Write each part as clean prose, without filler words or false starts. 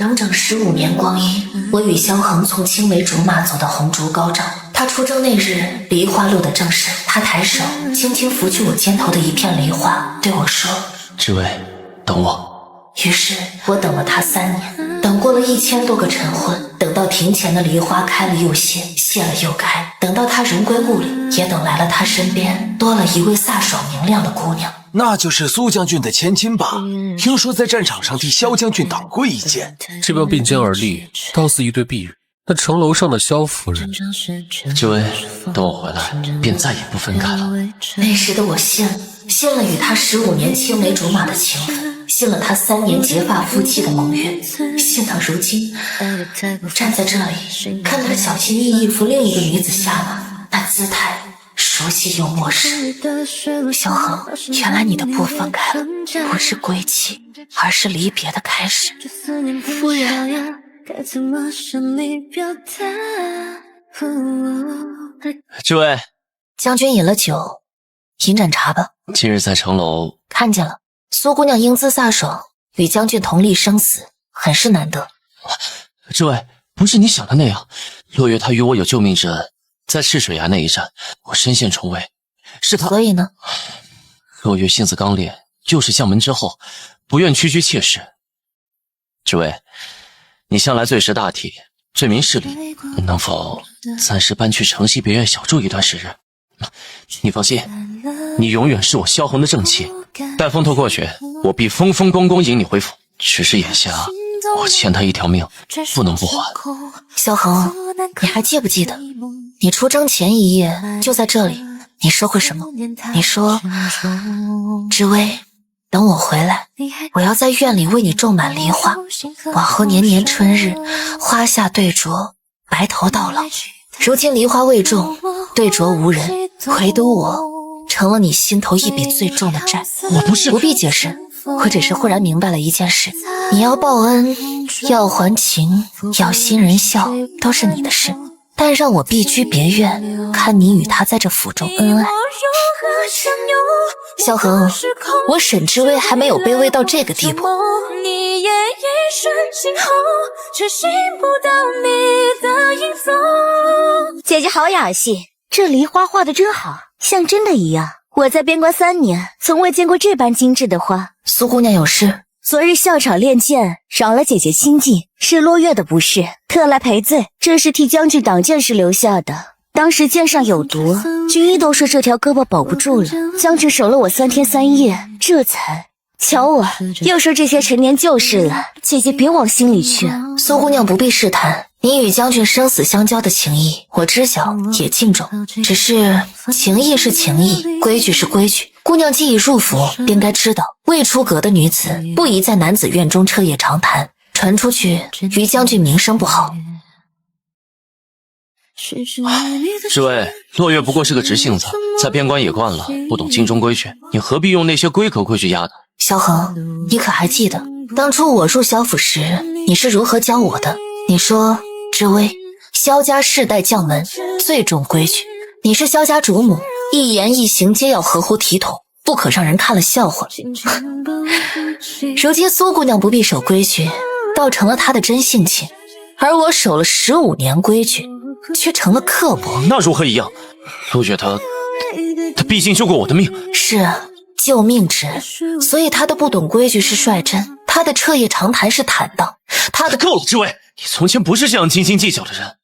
整整15年光阴，我与萧恒从青梅竹马走到红烛高照。他出征那日，梨花落得正是。他抬手轻轻拂去我肩头的一片梨花，对我说：“知薇，等我。”于是我等了他3年，等过了1000多个晨昏，等到庭前的梨花开了又谢，谢了又开，等到他人归故里，也等来了他身边多了一位飒爽明亮的姑娘。那就是苏将军的千金吧？听说在战场上替萧将军挡过一剑。这般并肩而立，倒似一对璧人。那城楼上的萧夫人，知薇，等我回来，便再也不分开了。那时的我信了与他15年青梅竹马的情分，信了他3年结发夫妻的盟约，信到如今站在这里，看他小心翼翼扶另一个女子下马，那姿态熟悉又陌生。萧恒，原来你的不分开了，不是归期，而是离别的开始。夫人，该怎么向你表达？知薇，将军饮了酒，饮盏茶吧。今日在城楼看见了，苏姑娘英姿飒爽，与将军同历生死，很是难得。知薇，不是你想的那样。落月他与我有救命之恩，在赤水崖那一战，我身陷重围，是他。所以呢？落月性子刚烈，又是将门之后，不愿区区妾室。知薇，你向来最识大体，最明事理，能否暂时搬去城西别院小住一段时日？你放心，你永远是我萧恒的正妻。待风头过去，我必风风光光迎你回府。只是眼下我欠他一条命，不能不还。萧恒，你还记不记得你出征前一夜就在这里，你说过什么？你说，知薇，等我回来，我要在院里为你种满梨花，往后年年春日，花下对酌，白头到老。如今梨花未种，对酌无人，唯独我成了你心头一笔最重的债。我不是，不必解释，我只是忽然明白了一件事，你要报恩，要还情，要新人笑，都是你的事，但让我避居别院，看你与他在这府中恩爱。萧恒，我沈知薇还没有卑微到这个地步。你也一瞬惊后，却醒不到你的影踪。姐姐好雅戏，这梨花画的真好，像真的一样。我在边关3年，从未见过这般精致的花。苏姑娘有事？昨日校场练剑，扰了姐姐心计，是落月的不是，特来赔罪。这是替将军挡剑时留下的，当时剑上有毒，军医都说这条胳膊保不住了。将军守了我3天3夜，这才……瞧我，又说这些陈年旧事了，姐姐别往心里去。苏姑娘不必试探，你与将军生死相交的情谊，我知晓也敬重，只是情谊是情谊，规矩是规矩。姑娘既已入府，便该知道，未出阁的女子不宜在男子院中彻夜长谈，传出去于将军名声不好。知薇，落月不过是个直性子，在边关也惯了，不懂京中规矩，你何必用那些龟壳规矩压他？萧恒，你可还记得当初我入萧府时，你是如何教我的？你说，知薇，萧家世代将门，最重规矩。你是萧家主母，一言一行皆要合乎体统，不可让人看了笑话。如今苏姑娘不必守规矩，倒成了她的真性情，而我守了15年规矩，却成了刻薄。那如何一样？落月他毕竟救过我的命。是啊，救命之恩，所以他的不懂规矩是率真，他的彻夜长谈是坦荡，他的……够了，知薇，你从前不是这样斤斤计较的人。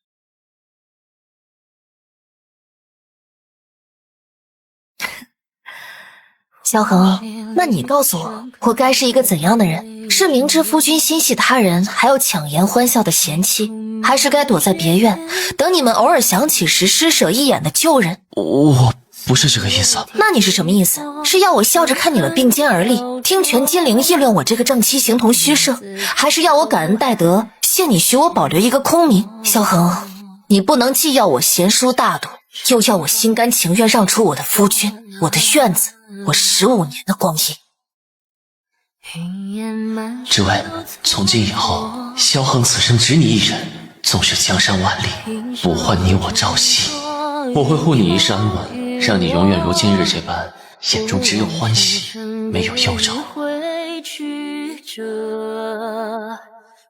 萧恒，那你告诉我，我该是一个怎样的人？是明知夫君心系他人，还要强颜欢笑的贤妻，还是该躲在别院，等你们偶尔想起时施舍一眼的旧人？我不是这个意思。那你是什么意思？是要我笑着看你们并肩而立，听全金陵议论我这个正妻形同虚设，还是要我感恩戴德，谢你许我保留一个空名？萧恒，你不能既要我贤淑大度，又要我心甘情愿让出我的夫君，我的院子，我15年的光阴。知薇，从今以后，萧恒此生只你一人，纵使江山万里，不换你我朝夕。我会护你一世安稳，让你永远如今日这般，眼中只有欢喜，没有忧愁。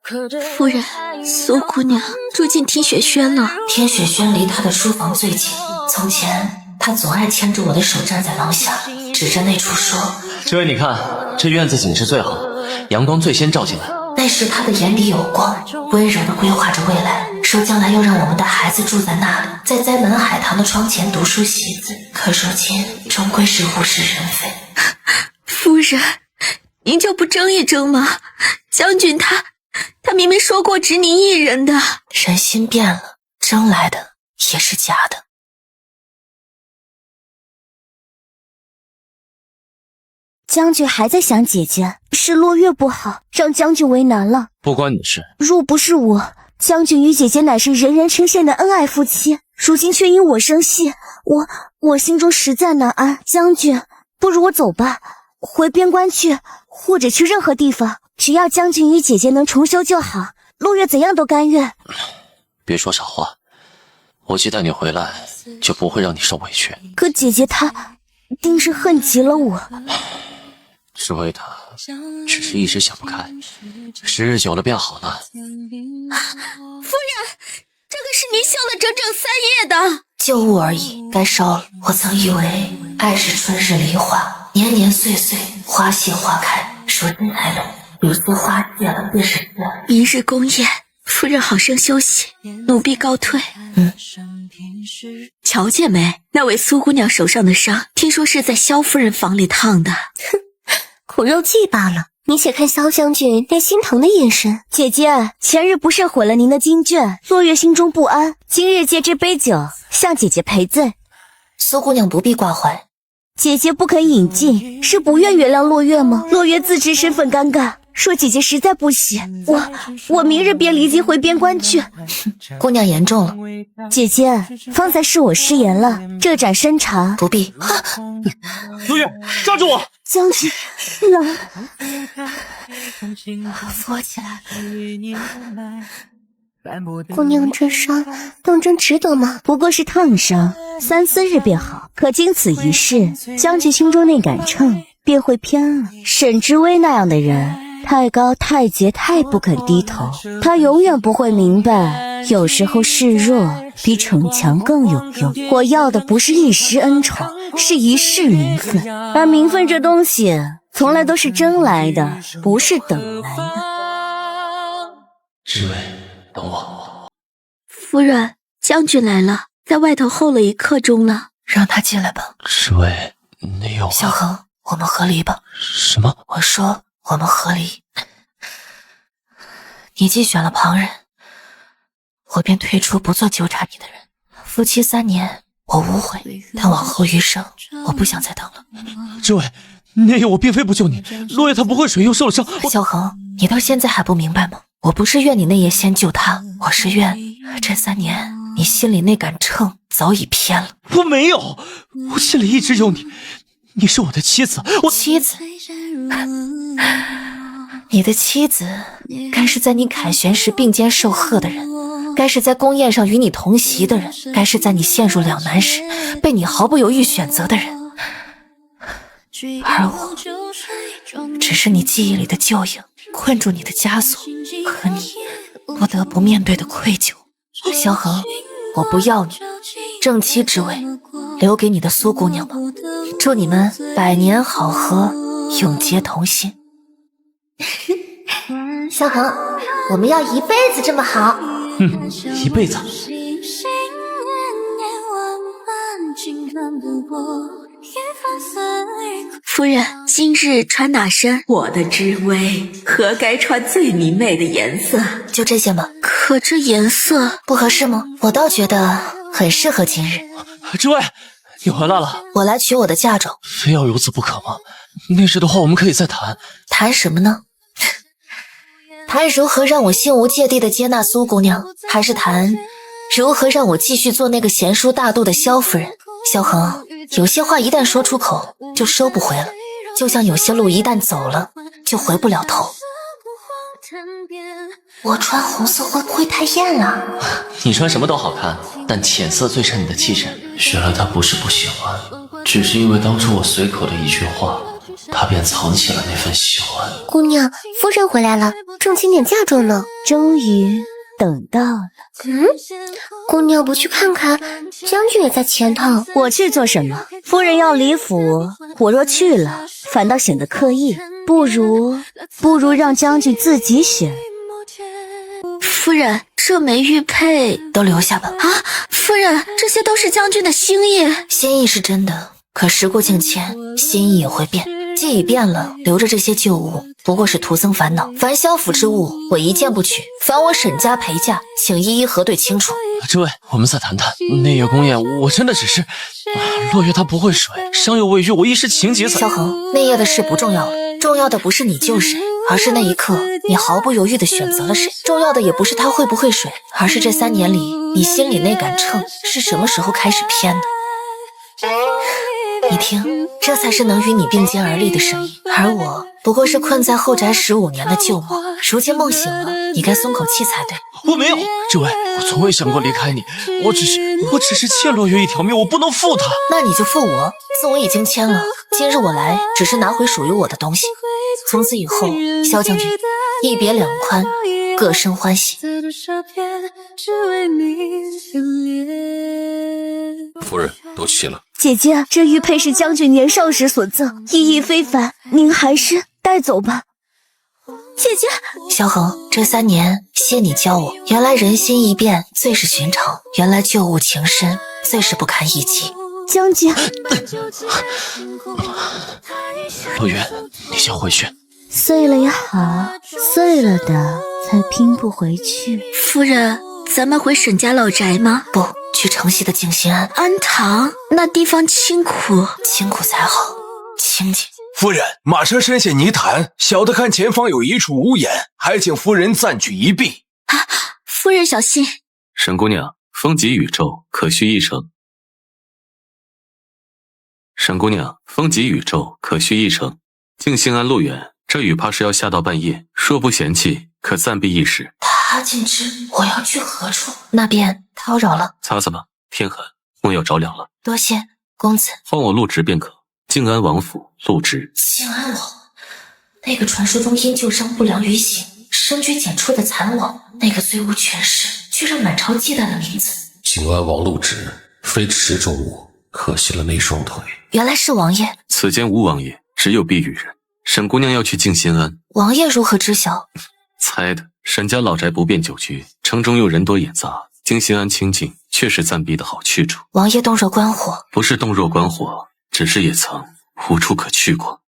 夫人，苏姑娘住进天雪轩了。天雪轩离她的书房最近，从前她总爱牵着我的手站在廊下，指着那处说：“这位，你看，这院子景致最好，阳光最先照进来。”那时她的眼里有光，温柔地规划着未来，说将来要让我们的孩子住在那里，在栽满海棠的窗前读书习字。可如今终归是物是人非。夫人，您就不争一争吗？将军他明明说过只您一人的。人心变了，争来的也是假的。将军还在想姐姐，是落月不好，让将军为难了。不关你的事。若不是我，将军与姐姐乃是人人称羡的恩爱夫妻，如今却因我生气，我心中实在难安。将军，不如我走吧，回边关去，或者去任何地方，只要将军与姐姐能重修就好，落月怎样都甘愿。别说傻话，我既带你回来，就不会让你受委屈。可姐姐她定是恨极了我。是为他只是一时想不开，时日久了便好了。夫人，这个是您笑了整整3夜的。旧物而已，该烧了。我曾以为爱是春日梨花，年年岁岁，花谢花开。如今才懂，有些花谢了便是谢了。明日宫宴，夫人好生休息，奴婢告退。瞧见没？那位苏姑娘手上的伤，听说是在萧夫人房里烫的。苦肉计罢了，你且看萧将军那心疼的眼神。姐姐，前日不慎毁了您的经卷，落月心中不安，今日借这杯酒向姐姐赔罪。苏姑娘不必挂怀，姐姐不肯饮尽，是不愿原谅落月吗？落月自知身份尴尬，说姐姐实在不喜，我明日便离京回边关去。姑娘言重了。姐姐，方才是我失言了，这盏参茶不必。落月，抓住我！将军，冷。扶起来。姑娘这伤当真值得吗？不过是烫伤，3、4日便好。可经此一事，将军心中那杆秤便会偏了。沈知微那样的人，太高太洁太不肯低头，他永远不会明白，有时候示弱比逞强更有用。我要的不是一时恩宠，是一世名分，而名分这东西从来都是争来的，不是等来的。知微，等我。夫人，将军来了，在外头候了1刻钟了。让他进来吧。知微，你有萧恒，我们和离吧。什么？我说我们和离。你既选了旁人，我便退出不做纠缠你的人。夫妻3年，我无悔，但往后余生，我不想再等了。知微，那夜我并非不救你，落叶她不会水又受了伤。萧恒，你到现在还不明白吗？我不是怨你那夜先救他，我是怨这3年你心里那杆秤早已偏了。我没有，我心里一直有你，你是我的妻子。妻子？你的妻子该是在你凯旋时并肩受贺的人，该是在宫宴上与你同席的人，该是在你陷入两难时被你毫不犹豫选择的人。而我只是你记忆里的旧影，困住你的枷锁和你不得不面对的愧疚。萧恒，我不要你，正妻之位留给你的苏姑娘吧。祝你们百年好合，永结同心。萧恒，我们要一辈子这么好。一辈子。夫人，今日穿哪身？我的知微，何该穿最明媚的颜色？就这些吗？可这颜色不合适吗？我倒觉得很适合今日。知微，你回来了。我来取我的嫁妆。非要如此不可吗？那时的话我们可以再谈。谈什么呢？谈如何让我心无芥蒂地接纳苏姑娘，还是谈如何让我继续做那个贤淑大度的萧夫人？萧恒，有些话一旦说出口就收不回了，就像有些路一旦走了就回不了头。我穿红色会不会太艳了？你穿什么都好看，但浅色最衬你的气质。原来他不是不喜欢，只是因为当初我随口的一句话，他便藏起了那份喜欢。姑娘，夫人回来了，正请点嫁妆呢。终于等到了。姑娘不去看看，将军也在前头。我去做什么？夫人要离府，我若去了，反倒显得刻意。不如让将军自己选。夫人，这枚玉佩都留下吧。啊，夫人，这些都是将军的心意。心意是真的，可时过境迁，心意也会变。既已变了，留着这些旧物不过是徒增烦恼。凡萧府之物，我一件不取；凡我沈家陪嫁，请一一核对清楚。这位，我们再谈谈那夜宫宴，我真的只是……落月她不会水，伤又未愈，我一时情急才……萧恒，那夜的事不重要了，重要的不是你救谁，而是那一刻你毫不犹豫地选择了谁。重要的也不是他会不会水，而是这3年里你心里那杆秤是什么时候开始偏的。你听，这才是能与你并肩而立的声音，而我不过是困在后宅15年的旧梦。如今梦醒了，你该松口气才对。我没有，这位，我从未想过离开你，我只是欠落月一条命，我不能负她。那你就负我，字我已经签了，今日我来只是拿回属于我的东西。从此以后，萧将军一别两宽，各生欢喜。夫人都齐了。姐姐，这玉佩是将军年少时所赠，意义非凡，您还是带走吧。姐姐，萧恒，这3年谢你教我，原来人心易变最是寻常，原来旧物情深最是不堪一击。将军，落月，你先回去。碎了也好，碎了的才拼不回去。夫人，咱们回沈家老宅吗？不，去城西的静心庵。安堂那地方清苦，清苦才好，清静。夫人，马上深陷泥潭，小的看前方有一处屋檐，还请夫人暂居一避。啊，夫人小心。沈姑娘，风急雨骤，可须一程。沈姑娘，风急雨骤，可须一程。静心庵路远，这雨怕是要下到半夜，若不嫌弃，可暂避一时。他尽知我要去何处，那便叨扰了。擦擦吧，天寒，莫要着凉了。多谢公子。换我入职便可。静安王府入职。静安王，那个传说中因旧伤不良于行，深居简出的残王，那个最无权势却让满朝忌惮的名字。静安王入职，非池中物，可惜了那双腿。原来是王爷。此间无王爷，只有避雨人。沈姑娘要去静心庵，王爷如何知晓？猜的。沈家老宅不便久居，城中又人多眼杂，静心庵清静，确是暂避的好去处。王爷洞若观火，不是洞若观火，只是也曾无处可去过。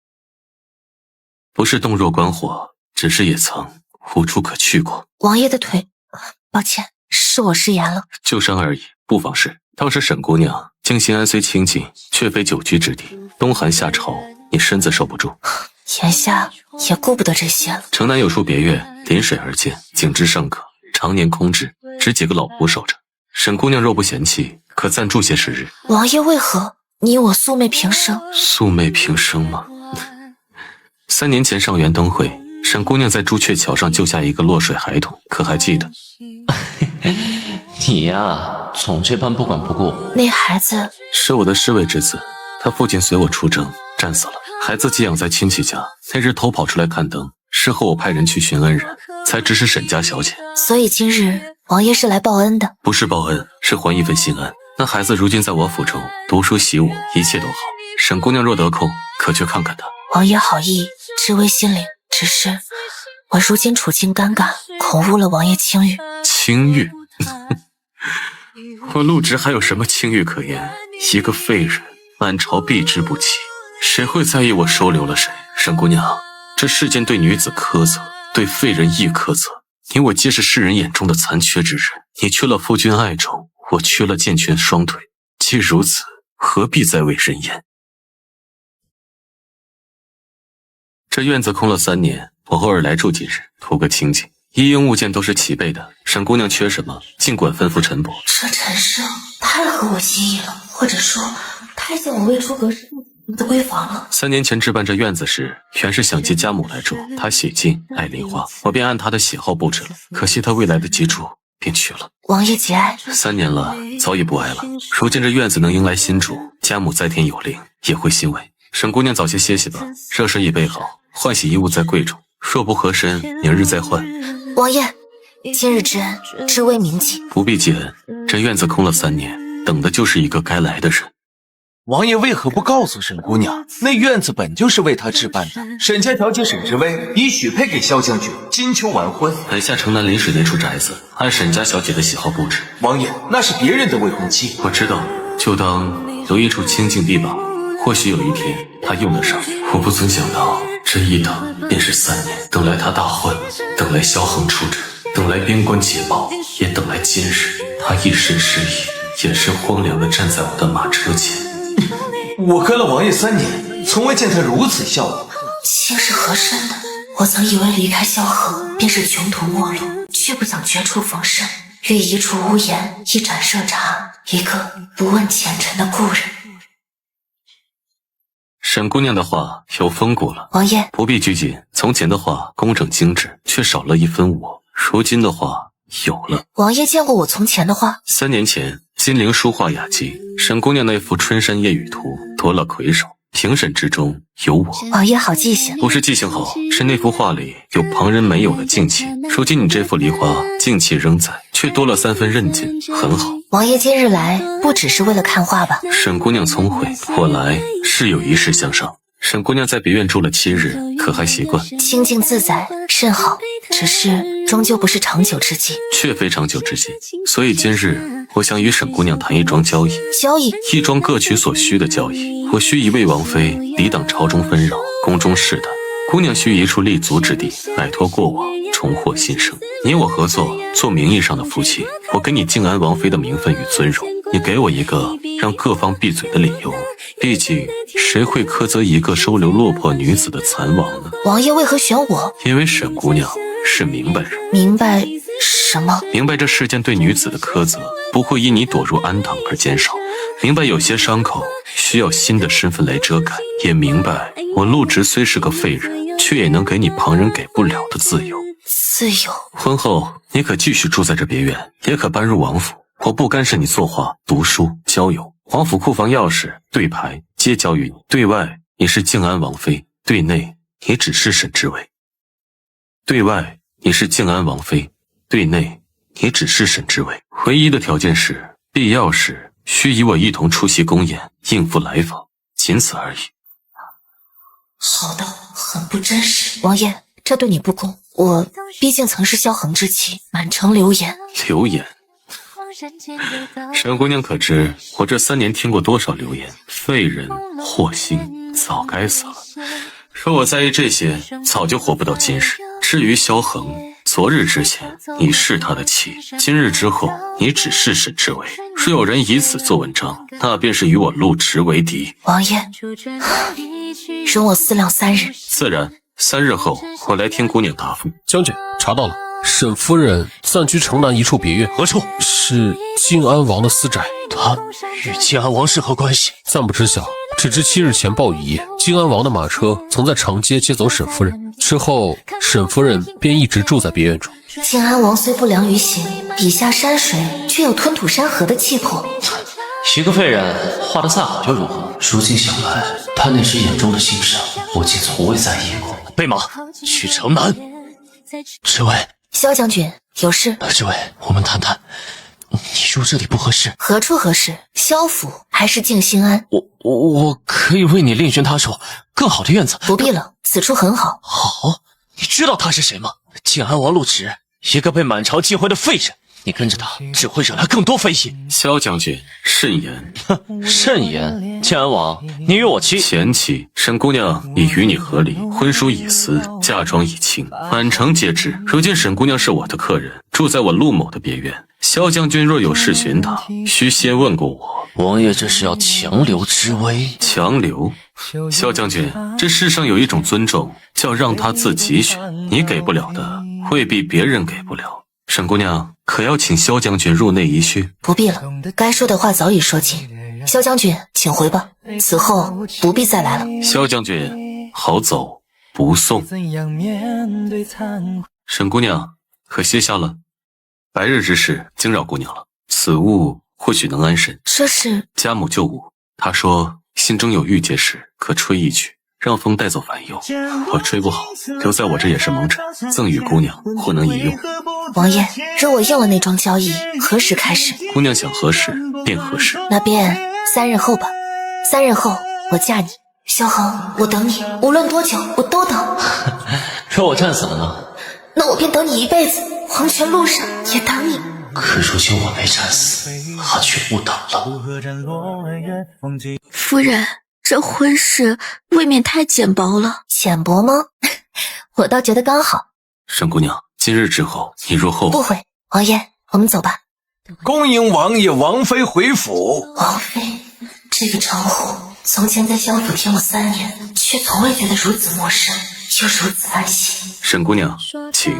不是洞若观火，只是也曾无处可去过。王爷的腿，抱歉，是我失言了。旧伤而已，不妨事。倒是沈姑娘，静心庵虽清静，却非久居之地，冬寒夏潮，你身子受不住。眼下也顾不得这些了。城南有处别院，临水而建，景致尚可，常年空置，只几个老仆守着。沈姑娘若不嫌弃，可暂住些时日。王爷为何你我素昧平生？素昧平生吗？3年前上元灯会，沈姑娘在朱雀桥上救下一个落水孩童，可还记得？你呀，总这般不管不顾。那孩子是我的侍卫之子，他父亲随我出征，战死了。孩子寄养在亲戚家，那日偷跑出来看灯，事后我派人去寻恩人，才知是沈家小姐。所以今日王爷是来报恩的？不是报恩，是还一份心安。那孩子如今在我府中读书习武，一切都好。沈姑娘若得空，可去看看他。王爷好意，知微心领，只是我如今处境尴尬，恐误了王爷清誉。清誉？我陆直还有什么清誉可言？一个废人，满朝避之不及。谁会在意我收留了谁？沈姑娘，这世间对女子苛责，对废人亦苛责。你我皆是世人眼中的残缺之人，你缺了夫君爱宠，我缺了健全双腿。既如此，何必再为人言？这院子空了3年，我偶尔来住几日，图个清静。一应物件都是齐备的，沈姑娘缺什么，尽管吩咐陈伯。这陈胜太合我心意了，或者说太像我为诸葛氏的闺房了。3年前置办这院子时，原是想接家母来住，她喜静爱梨花，我便按她的喜好布置了。可惜她未来的基础，便去了。王爷节哀。3年了，早已不爱了。如今这院子能迎来新主，家母在天有灵，也会欣慰。沈姑娘早些歇息吧，热水已备好，换洗衣物在柜中，若不合身，明日再换。王爷，今日之恩，只为铭记。不必记恩，这院子空了3年，等的就是一个该来的人。王爷为何不告诉沈姑娘，那院子本就是为她置办的？沈家小姐沈之薇已许配给萧将军，金秋完婚。北下城南临水那处宅子，按沈家小姐的喜好布置。王爷，那是别人的未婚妻。我知道，就当留一处清静地吧，或许有一天她用得上。我不曾想到，这一等便是3年，等来她大婚，等来萧恒出征，等来边关解绑，也等来今日，她一身失意，眼神荒凉地站在我的马车前。我跟了王爷3年，从未见他如此笑我。心是何身的？我曾以为离开萧何便是穷途末路，却不想绝处逢生，欲一处屋檐，一盏设茶，一个不问前尘的故人。沈姑娘的话有风骨了，王爷不必拘谨。从前的话工整精致，却少了一分我；如今的话有了。王爷见过我从前的画？3年前，金陵书画雅集，沈姑娘那幅《春山夜雨图》夺了魁首，评审之中有我。王爷好记性，不是记性好，是那幅画里有旁人没有的静气。如今你这幅梨花，静气仍在，却多了3分韧劲，很好。王爷今日来，不只是为了看画吧？沈姑娘聪慧，我来是有一事相商。沈姑娘在别院住了7日，可还习惯？清静自在，甚好。只是终究不是长久之计，却非长久之计。所以今日我想与沈姑娘谈一桩交易。交易？一桩各取所需的交易。我需一位王妃，抵挡朝中纷扰，宫中事的；姑娘需一处立足之地，摆脱过往，重获新生。你我合作，做名义上的夫妻。我给你静安王妃的名分与尊荣，你给我一个让各方闭嘴的理由。毕竟谁会苛责一个收留落魄女子的残王呢？王爷为何选我？因为沈姑娘是明白人。明白什么？明白这世间对女子的苛责不会因你躲入安堂而减少，明白有些伤口需要新的身份来遮盖，也明白我陆直虽是个废人，却也能给你旁人给不了的自由。自由？婚后你可继续住在这别院，也可搬入王府，我不干涉你作画、读书、交友。王府库房钥匙、对牌皆交于你。对外你是静安王妃，对内你只是沈之薇。对外你是静安王妃，对内你只是沈之薇。唯一的条件是，必要时需与我一同出席公演，应付来访，仅此而已。好的，很不真实。王爷，这对你不公。我毕竟曾是萧恒之妻，满城流言。流言？沈姑娘可知我这3年听过多少流言？废人祸心，早该死了。若我在意这些，早就活不到今日。至于萧恒，昨日之前你是他的妻，今日之后你只是沈之薇。若有人以此做文章，那便是与我陆直为敌。王爷，容我思量3日。自然，3日后我来听姑娘答复。将军，查到了，沈夫人暂居城南一处别院。何处？是静安王的私宅。他与静安王是何关系？暂不知晓，只知7日前暴雨夜，静安王的马车曾在长街接走沈夫人，之后沈夫人便一直住在别院中。静安王虽不良于行，笔下山水却有吞吐山河的气魄。一个废人画得再好又如何？如今想来，他那时眼中的心伤，我竟从未在意过。备马，去城南。之薇，萧将军有事？之薇，我们谈谈。你说这里不合适？何处合适？萧府还是静心庵？我可以为你另寻他处更好的院子。不必了，此处很好。好，你知道他是谁吗？静安王陆直，一个被满朝忌讳的废人。你跟着他，只会惹来更多非议。萧将军，慎言。慎言。静安王，你与我妻前妻沈姑娘已与你和离，婚书已撕，嫁妆已清，满城皆知。如今沈姑娘是我的客人，住在我陆某的别院。萧将军若有事寻她，须先问过我。王爷这是要强留之威？强留？萧将军，这世上有一种尊重，叫让他自己选。你给不了的，未必别人给不了。沈姑娘，可要请萧将军入内一叙？不必了，该说的话早已说尽。萧将军，请回吧，此后不必再来了。萧将军，好走不送。沈姑娘，可歇下了。白日之事惊扰姑娘了，此物或许能安神。这是家母救吾，她说心中有郁结时，可吹一曲，让风带走烦忧。我吹不好，留在我这也是蒙尘，赠与姑娘，或能一用。王爷，若我应了那桩交易，何时开始？姑娘想何时便何时。那便3日后吧。3日后我嫁你。萧恒，我等你，无论多久我都等。若我战死了呢？那我便等你一辈子，黄泉路上也等你。可如今我没战死，他却不等了。夫人，这婚事未免太简薄了。浅薄吗？我倒觉得刚好。沈姑娘，今日之后，你若后悔，不悔。王爷，我们走吧。恭迎王爷王妃回府。王妃这个称呼，从前在萧府听了3年，却从未觉得如此陌生，又如此安心。沈姑娘，请。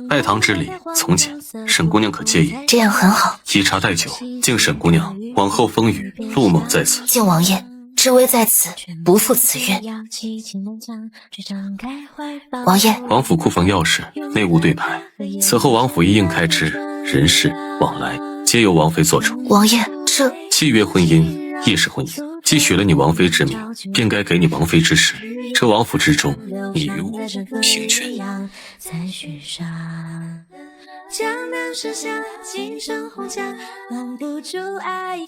拜堂之礼从简，沈姑娘可介意？这样很好。以茶代酒，敬沈姑娘。往后风雨，陆某在此。敬王爷，知微在此，不负此约。王爷，王府库房钥匙，内务对牌。此后王府一应开支，人事往来皆由王妃做主。王爷，这契约婚姻亦是婚姻，既许了你王妃之名，便该给你王妃之实。这王府之中，你与我平权。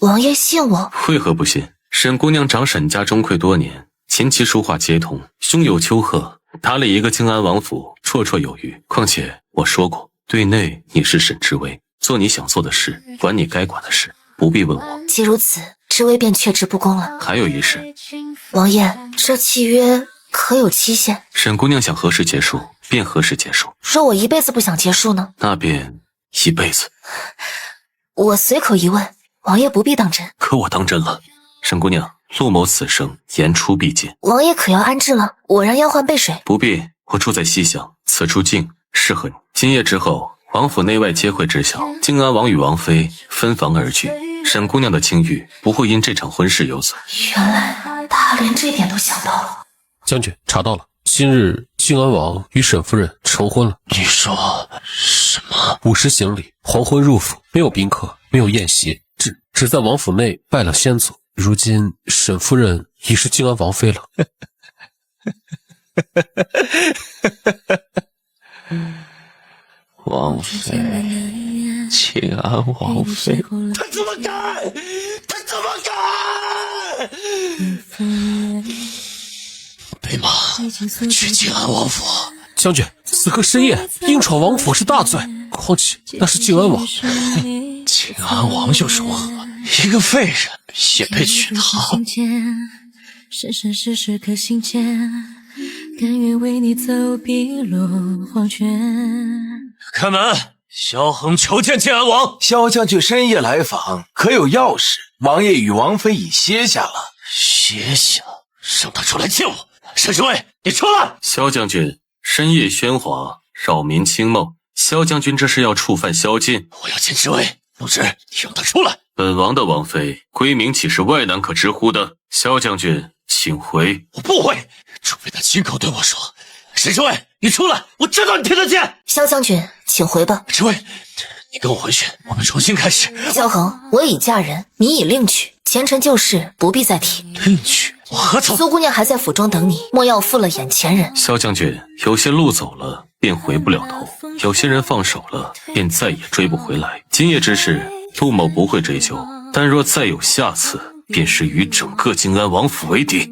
王爷信我？为何不信？沈姑娘长沈家中馈多年，琴棋书画皆通，胸有丘壑，打理一个靖安王府绰绰有余。况且我说过，对内你是沈知微，做你想做的事，管你该管的事，不必问我。既如此，知微便却之不恭了。还有一事，王爷，这契约可有期限？沈姑娘想何时结束便何时结束。若我一辈子不想结束呢？那便一辈子。我随口一问，王爷不必当真。可我当真了。沈姑娘，陆某此生言出必践。王爷可要安置了？我让丫鬟备水。不必，我住在西厢，此处静，适合你。今夜之后，王府内外皆会知晓，靖安王与王妃分房而居。沈姑娘的清誉不会因这场婚事有损。原来他连这点都想到了。将军查到了，今日靖安王与沈夫人成婚了。你说什么？午时行礼，黄昏入府，没有宾客，没有宴席，只在王府内拜了先祖。如今沈夫人已是靖安王妃了。王妃，靖安王妃，他怎么敢？他怎么敢？备马去靖安王府。将军，此刻深夜，硬闯王府是大罪，况且那是靖安王。靖安王又如何？一个废人也配娶她？生世世可心间，甘愿为你走碧落黄泉。开门！萧恒求见靖安王。萧将军深夜来访，可有要事？王爷与王妃已歇下了。歇下？让他出来见我。沈知微，你出来！萧将军，深夜喧哗，扰民清梦。萧将军这是要触犯宵禁。我要见知微，陆芷，你让他出来。本王的王妃闺名岂是外男可直呼的？萧将军，请回。我不回，除非他亲口对我说。沈知微，你出来，我知道你听得见。萧将军，请回吧。知微，你跟我回去，我们重新开始。萧恒，我已嫁人，你已另娶，前尘旧事不必再提。另娶？我何曾？苏姑娘还在府中等你，莫要负了眼前人。萧将军，有些路走了便回不了头，有些人放手了便再也追不回来。今夜之事，陆某不会追究，但若再有下次，便是与整个靖安王府为敌。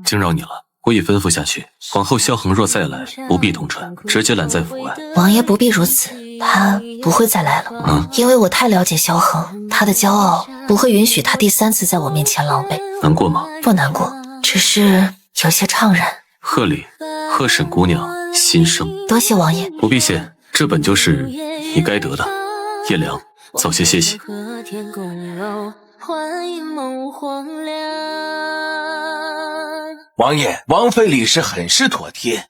惊扰你了，我已吩咐下去，往后萧恒若再来，不必同传，直接揽在府外。王爷不必如此，他不会再来了。因为我太了解萧恒，他的骄傲不会允许他第3次在我面前狼狈。难过吗？不难过，只是有些怅然。贺礼，贺沈姑娘新生。多谢王爷。不必谢，这本就是你该得的。夜凉，早些歇息。王爷，王妃礼事很是妥帖。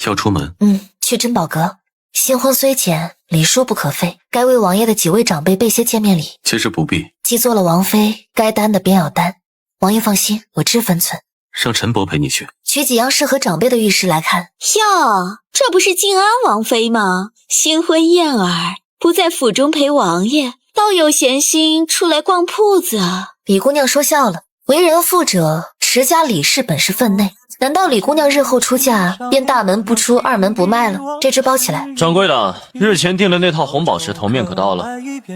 要出门？去珍宝阁。新婚虽浅，礼数不可废，该为王爷的几位长辈备些见面礼。其实不必。既做了王妃，该担的便要担。王爷放心，我知分寸。让陈伯陪你去。取几样适合长辈的玉石来看。哟，这不是靖安王妃吗？新婚燕尔，不在府中陪王爷，倒有闲心出来逛铺子啊。李姑娘说笑了，为人妇者，持家理事本是分内。难道李姑娘日后出嫁便大门不出二门不迈了？这只包起来。掌柜的，日前订的那套红宝石头面可到了？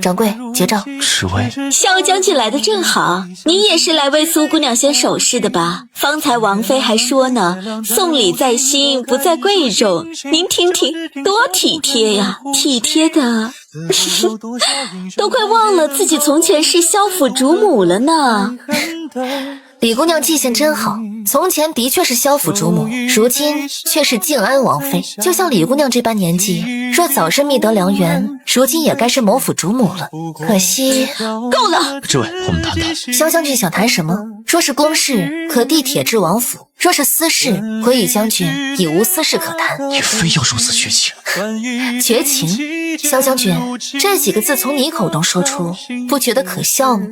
掌柜结账。赤薇，萧将军来的正好，你也是来为苏姑娘选首饰的吧？方才王妃还说呢，送礼在心不在贵重，您听听，多体贴呀，体贴的都快忘了自己从前是萧府主母了呢。李姑娘记性真好，从前的确是萧府主母，如今却是静安王妃。就像李姑娘这般年纪，若早生觅得良缘，如今也该是某府主母了。可惜够了。这位，我们谈谈。萧将军想谈什么？若是公事，可递帖至王府；若是私事，回与将军已无私事可谈。你非要如此绝情？绝情？萧将军，这几个字从你口中说出，不觉得可笑吗？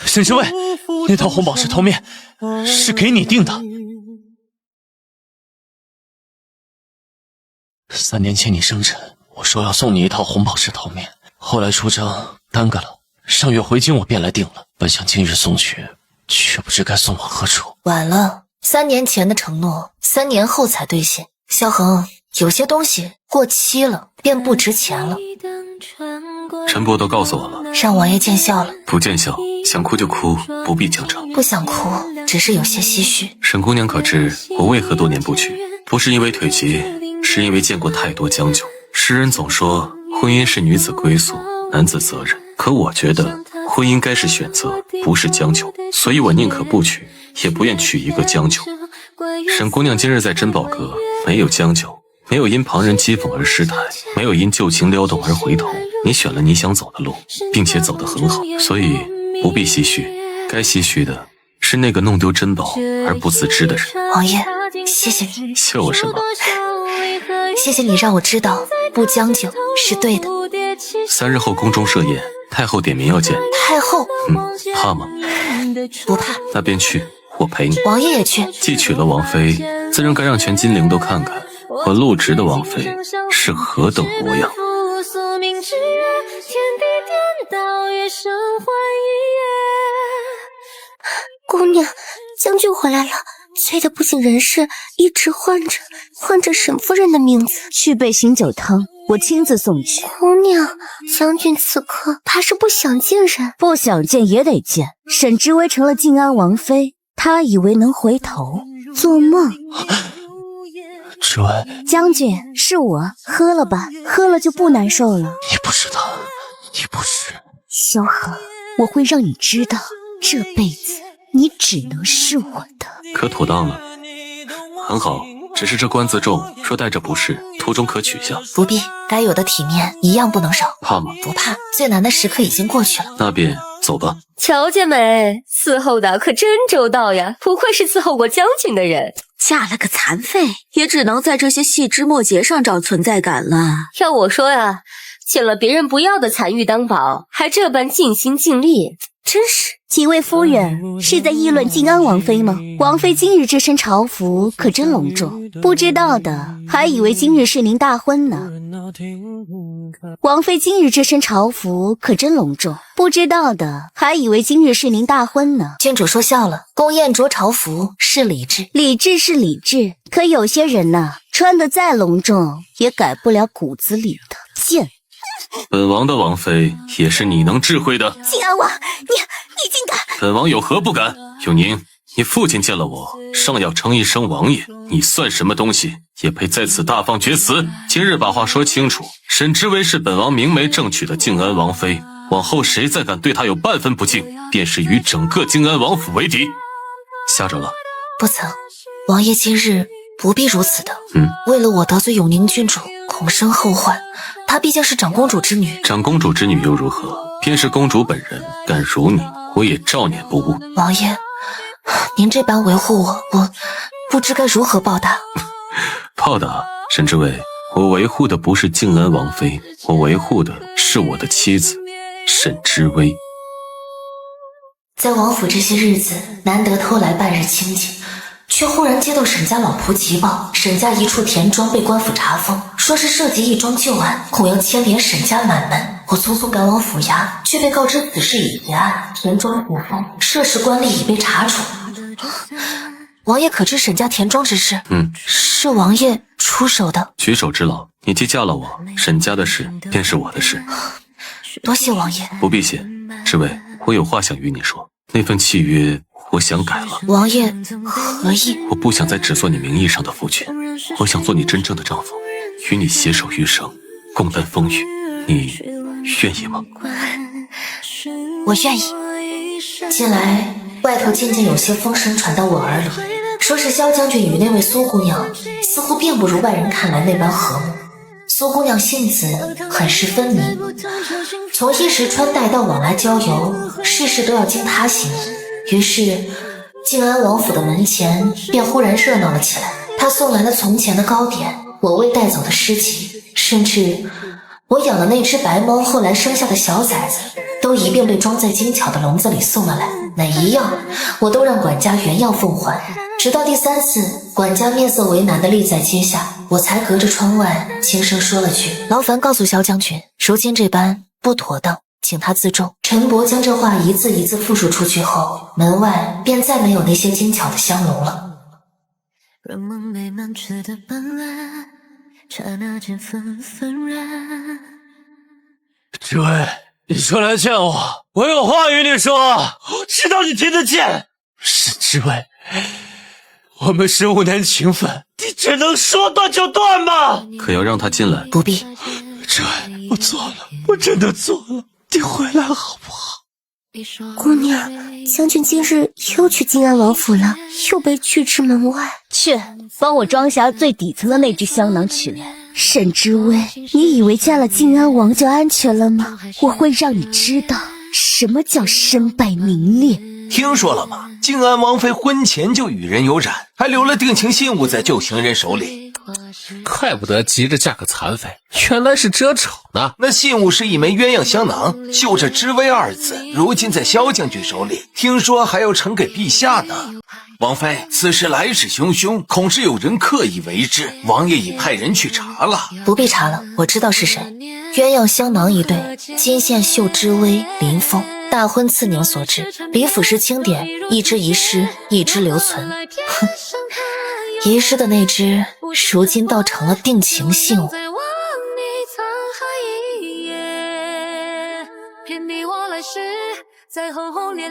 沈之卫，那套红宝石头面是给你订的。3年前你生辰，我说要送你一套红宝石头面，后来出征耽搁了，上月回京我便来订了，本想今日送去，却不知该送往何处。晚了，3年前的承诺，3年后才兑现。萧恒，有些东西过期了，便不值钱了。陈伯都告诉我了，让王爷见笑了。不见笑，想哭就哭，不必强撑。不想哭，只是有些唏嘘。沈姑娘可知我为何多年不娶？不是因为腿疾，是因为见过太多将就。世人总说婚姻是女子归宿，男子责任，可我觉得婚姻该是选择，不是将就，所以我宁可不娶，也不愿娶一个将就。沈姑娘今日在珍宝阁，没有将就，没有因旁人讥讽而失态，没有因旧情撩动而回头。你选了你想走的路，并且走得很好，所以不必唏嘘。该唏嘘的是那个弄丢珍宝而不自知的人。王爷，谢谢你。谢我什么？谢谢你让我知道不将就是对的。3日后宫中设宴，太后点名要见。太后？怕吗？不怕。那便去，我陪你。王爷也去。既娶了王妃，自然该让全金陵都看看我陆直的王妃是何等模样。姑娘，将军回来了。催的不省人事，一直唤着沈夫人的名字。去备醒酒汤，我亲自送去。姑娘，将军此刻怕是不想见人。不想见也得见。沈之薇成了静安王妃，他以为能回头？做梦。之薇，将军，是我，喝了吧，喝了就不难受了。你不是他，你不是。萧恒，我会让你知道，这辈子你只能是我的。可妥当了，很好，只是这官字重，若带着不适，途中可取下。不必，该有的体面一样不能少。怕吗？不怕，最难的时刻已经过去了。那便走吧。乔姐妹，伺候的可真周到呀，不愧是伺候过将军的人。嫁了个残废，也只能在这些细枝末节上找存在感了。要我说呀，捡了别人不要的残玉当宝，还这般尽心尽力，真是。几位夫人是在议论静安王妃吗？王妃今日这身朝服可真隆重，不知道的还以为今日是您大婚呢。王妃今日这身朝服可真隆重，不知道的还以为今日是您大婚呢。郡主说笑了，宫宴着朝服是礼制，礼制是礼制，可有些人呐，穿得再隆重，也改不了骨子里的贱。本王的王妃也是你能智慧的。静安王，你竟敢！本王有何不敢？永宁，你父亲见了我，尚要称一声王爷，你算什么东西？也配在此大放厥词？今日把话说清楚，沈之薇是本王明媒正娶的静安王妃，往后谁再敢对她有半分不敬，便是与整个静安王府为敌。吓着了？不曾，王爷今日不必如此的。为了我得罪永宁郡主，恐生后患。她毕竟是长公主之女。长公主之女又如何？便是公主本人，敢辱你，我也照念不误。王爷，您这般维护我不知该如何报答。报答？沈之薇，我维护的不是静安王妃，我维护的是我的妻子沈之薇。在王府这些日子，难得偷来半日清静，却忽然接到沈家老仆急报，沈家一处田庄被官府查封，说是涉及一桩旧案，恐要牵连沈家满门。我匆匆赶往府衙，却被告知此事已结案，田庄复封，涉事官吏已被查处。王爷可知沈家田庄之事？是王爷出手的。举手之劳，你既嫁了我，沈家的事便是我的事。多谢王爷。不必谢，侍卫，我有话想与你说。那份契约我想改了。王爷何意？我不想再只做你名义上的夫君，我想做你真正的丈夫，与你携手余生，共担风雨。你愿意吗？我愿意。近来外头渐渐有些风声传到我耳里，说是萧将军与那位苏姑娘似乎并不如外人看来那般和睦。苏姑娘性子很是分明，从衣食穿戴到往来交游，事事都要经她心意。于是静安王府的门前便忽然热闹了起来。她送来了从前的糕点，我未带走的诗集，甚至我养的那只白猫后来生下的小崽子，都一并被装在精巧的笼子里送了来，哪一样我都让管家原样奉还。直到第3次，管家面色为难地立在阶下，我才隔着窗外轻声说了句：“劳烦告诉萧将军，如今这般不妥当，请他自重。”陈伯将这话一字一字复述出去后，门外便再没有那些精巧的香笼了。若梦寐满却的斑斓，刹那间纷纷然。这位，你说来见我，我有话与你说，我知道你听得见。沈知尉，我们15年情分，你只能说断就断吗？可要让他进来？不必。知尉，我错了，我真的错了，你回来好不好？姑娘，将军今日又去静安王府了，又被拒之门外。去，帮我装匣最底层的那只香囊取来。沈知尉，你以为嫁了静安王就安全了吗？我会让你知道什么叫身败名裂。听说了吗？静安王妃婚前就与人有染，还留了定情信物在旧情人手里。怪不得急着嫁个残妃，原来是遮丑呢。那信物是一枚鸳鸯香囊，绣着知微2字，如今在萧将军手里，听说还要呈给陛下呢。王妃，此事来势汹汹，恐是有人刻意为之，王爷已派人去查了。不必查了，我知道是谁。鸳鸯香囊一对，金线绣知微、林峰，大婚次年所制，李府时清点，一只遗失，一只留存。哼，遗失的那只，如今倒成了定情信物。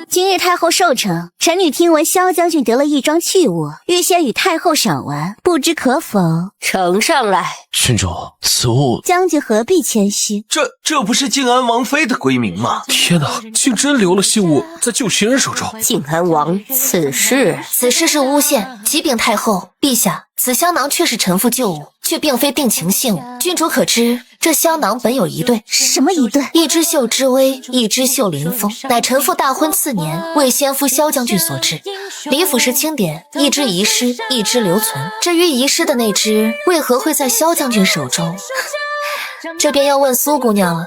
今日太后寿辰，臣女听闻萧将军得了一桩巨物，欲先与太后赏玩，不知可否？呈上来。郡主，此物将军何必谦虚？这不是静安王妃的闺名吗？天哪，竟真留了信物在旧情人手中。静安王，此事是诬陷，启禀太后，陛下，此香囊确是臣妇旧物，却并非定情信物。君主可知，这香囊本有一对。什么一对？一只绣知微，一只绣林峰，乃臣妇大婚次年为先夫萧将军所制。李府时清点，一只遗失，一只留存。至于遗失的那只，为何会在萧将军手中？这便要问苏姑娘了。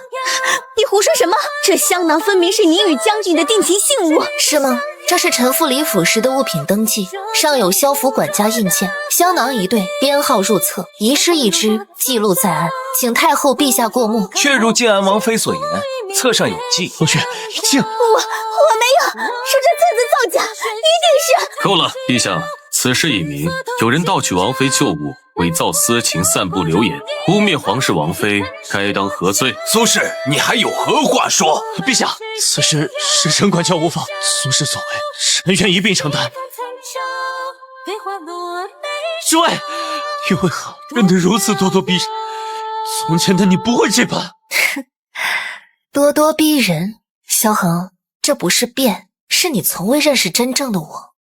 你胡说什么？这香囊分明是你与将军的定情信物。是吗？这是臣妇离府时的物品登记，上有萧府管家印鉴，香囊一对，编号入册，遗失一只，记录在案，请太后陛下过目。确如静安王妃所言，册上有记。罗雪，静，我没有，是这册子造假，一定是。够了，陛下，此事已明，有人盗取王妃旧物，伪造私情，散布流言，污蔑皇室王妃，该当何罪？苏氏，你还有何话说？陛下，此事是臣管教无方，苏氏所为，臣愿一并承担。知尉，你为何变得如此咄咄逼人？从前的你不会这般。咄咄逼人，萧恒，这不是变，是你从未认识真正的我。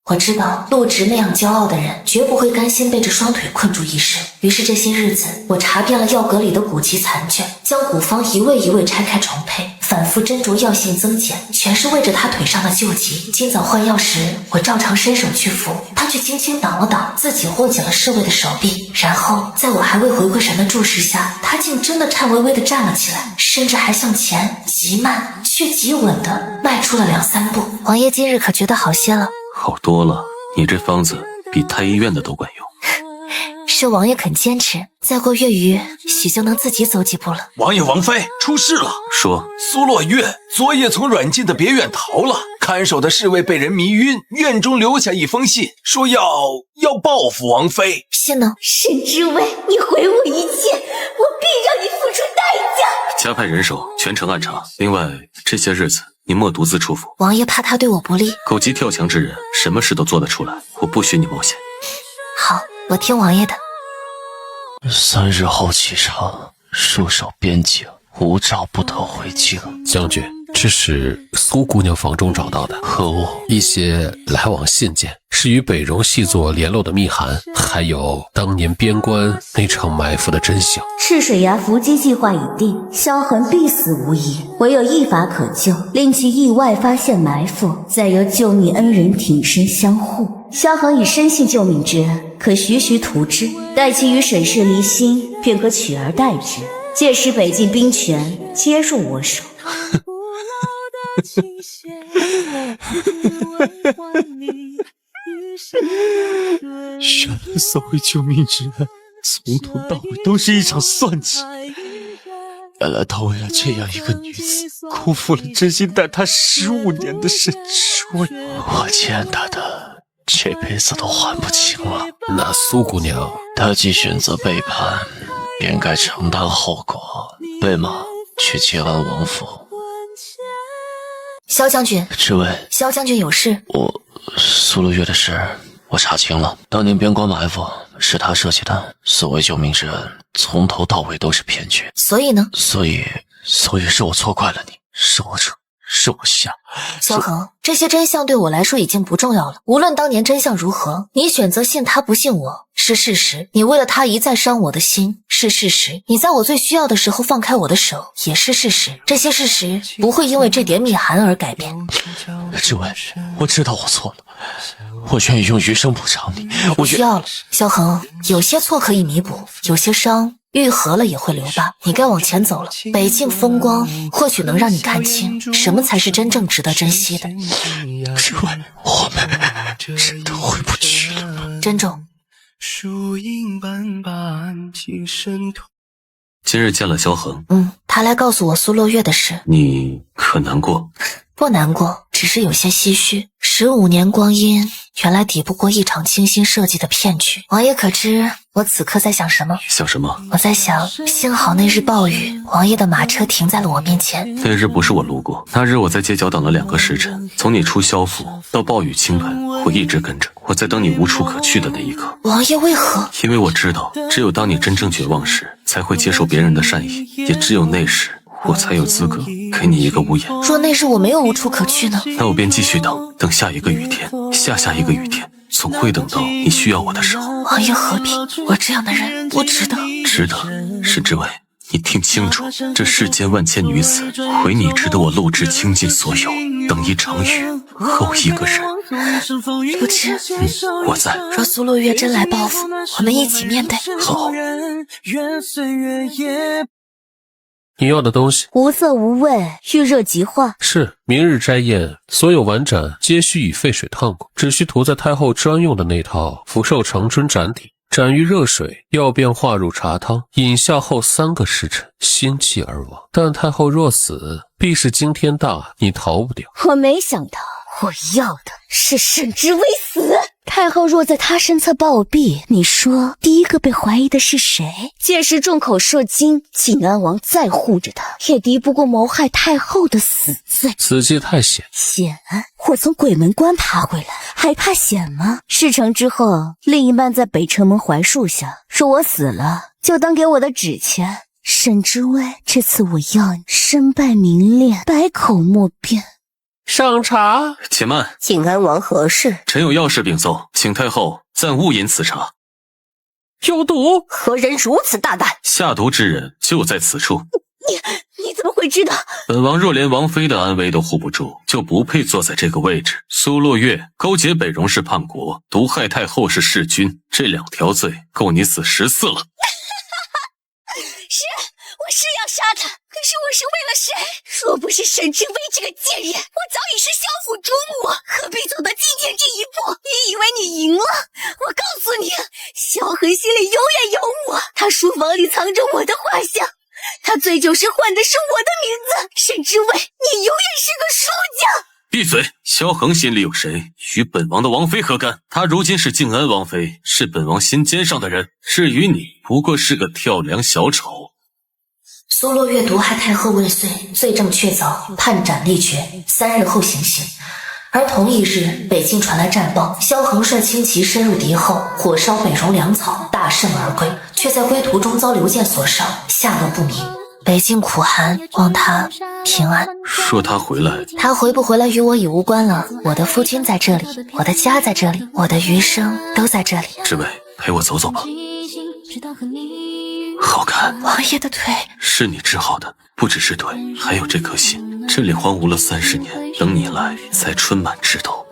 我知道陆植那样骄傲的人绝不会甘心被这双腿困住一世，于是这些日子我查遍了药阁里的古籍残卷，将古方一味一味拆开重配，反复斟酌药性增减，全是为着他腿上的旧疾。今早换药时，我照常伸手去扶，他却轻轻挡了挡，自己握紧了侍卫的手臂，然后在我还未回过神的注视下，他竟真的颤巍巍地站了起来，甚至还向前极慢却极稳地迈出了2-3步。王爷今日可觉得好些了？好多了，你这方子比太医院的都管用。是王爷肯坚持，再过月余，许就能自己走几步了。王爷王妃出事了，说苏洛月昨夜从软禁的别院逃了，看守的侍卫被人迷晕，院中留下一封信，说要报复王妃。信呢？沈知薇，你毁我一切，我必让你付出代价。加派人手，全城暗查。另外，这些日子你莫独自出府。王爷怕他对我不利。狗急跳墙之人，什么事都做得出来，我不许你冒险。好，我听王爷的。3日后启程，戍守边境，无诏不得回京。将军，这是苏姑娘房中找到的，何物？一些来往信件，是与北戎细作联络的密函，还有当年边关那场埋伏的真相。赤水崖伏击计划已定，萧痕必死无疑，唯有一法可救，令其意外发现埋伏，再由救命恩人挺身相护。萧痕已深信救命之恩，可徐徐图之，待其与沈氏离心，便可取而代之。届时北境兵权皆入我手。原来所谓救命之恩，从头到尾都是一场算计。原来他为了这样一个女子，辜负了真心待她15年的沈知薇。我欠他的，这辈子都还不清了。那苏姑娘，他既选择背叛，便该承担后果。备马去接安王府。萧将军，知薇，萧将军有事。苏洛月的事我查清了，当年边关埋伏是他设计的，所谓救命之恩从头到尾都是骗局。所以呢？所以是我错怪了你，是我扯，是我瞎。萧恒，这些真相对我来说已经不重要了。无论当年真相如何，你选择信他不信我是事实，你为了他一再伤我的心是事实，你在我最需要的时候放开我的手也是事实。这些事实不会因为这点密函而改变。知薇，我知道我错了，我愿意用余生补偿你。不需要了，萧恒，有些错可以弥补，有些伤愈合了也会留疤，你该往前走了。北境风光或许能让你看清什么才是真正值得珍惜的。知薇，我们真的回不去了吗？珍重。今日见了萧恒，他来告诉我苏洛月的事。你可难过？不难过，只是有些唏嘘。15年光阴，原来抵不过一场精心设计的骗局。王爷可知我此刻在想什么？想什么？我在想，幸好那日暴雨，王爷的马车停在了我面前。那日不是我路过，那日我在街角等了2个时辰，从你出萧府到暴雨倾盆，我一直跟着，我在等你无处可去的那一刻。王爷为何？因为我知道，只有当你真正绝望时，才会接受别人的善意，也只有那时，我才有资格给你一个屋檐。若那日我没有无处可去呢？那我便继续等下一个雨天，下一个雨天，总会等到你需要我的时候。王爷何必？我这样的人不值得。值得，沈知薇，你听清楚，这世间万千女子，唯你值得我露之倾尽所有，等一场雨，后一个人。不知，我在。若苏洛月真来报复，我们一起面对。好。你要的东西无色无味，预热即化。是明日斋宴，所有碗盏皆需以沸水烫过，只需涂在太后专用的那套福寿长春盏底，斩于热水，药便化入茶汤，饮下后3个时辰，心悸而亡。但太后若死，必是惊天大，你逃不掉。我没想到，我要的是沈知薇死。太后若在他身侧暴毙，你说第一个被怀疑的是谁？届时众口铄金，靖安王再护着他，也敌不过谋害太后的死罪。此计太险。险？我从鬼门关爬回来，还怕险吗？事成之后，另一半在北城门槐树下，说我死了，就当给我的纸钱。沈知薇，这次我要你身败名裂，百口莫辩。上茶。且慢，靖安王何事？臣有要事禀奏，请太后暂勿饮此茶。有毒！何人如此大胆？下毒之人就在此处。你怎么会知道？本王若连王妃的安危都护不住，就不配坐在这个位置。苏洛月勾结北戎是叛国，毒害太后是弑君，这2条罪够你死14了。我是要杀他，可是我是为了谁？若不是沈之薇这个贱人，我早已是萧府主母，何必走到今天这一步？你以为你赢了？我告诉你，萧恒心里永远有我，他书房里藏着我的画像，他醉酒时唤的是我的名字。沈之薇，你永远是个输家！闭嘴！萧恒心里有谁，与本王的王妃何干？她如今是静安王妃，是本王心尖上的人。至于你，不过是个跳梁小丑。苏洛月毒害太后未遂，罪证确凿，判斩立决，3日后行刑。而同一日，北境传来战报，萧恒率轻骑深入敌后，火烧北戎粮草，大胜而归，却在归途中遭刘健所杀，下落不明。北境苦寒，望他平安。说他回来，他回不回来与我已无关了。我的夫君在这里，我的家在这里，我的余生都在这里。侍卫，陪我走走吧。好看。王爷的腿是你治好的，不只是腿，还有这颗心。这里荒芜了30年，等你来才春满枝头。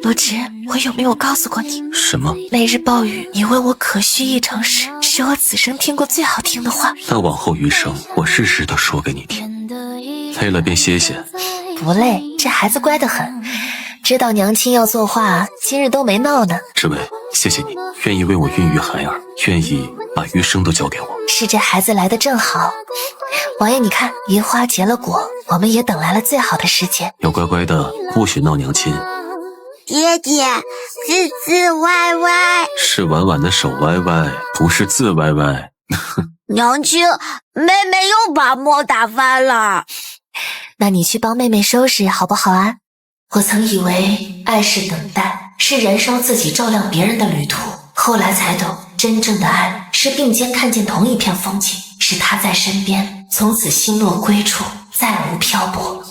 陆植，我有没有告诉过你？什么？那日暴雨，你问我可须一成时，是我此生听过最好听的话。那往后余生，我日日都说给你听。累了便歇歇。不累，这孩子乖得很，知道娘亲要作画，今日都没闹呢。侍卫，谢谢你，愿意为我孕育孩儿，愿意把余生都交给我。是这孩子来得正好。王爷，你看，云花结了果，我们也等来了最好的时节。要乖乖的，不许闹娘亲。爹爹，字字歪歪，是婉婉的手歪歪，不是字歪歪。娘亲，妹妹又把墨打翻了。那你去帮妹妹收拾好不好啊？我曾以为爱是等待，是燃烧自己照亮别人的旅途，后来才懂，真正的爱是并肩看见同一片风景，是他在身边，从此心落归处，再无漂泊。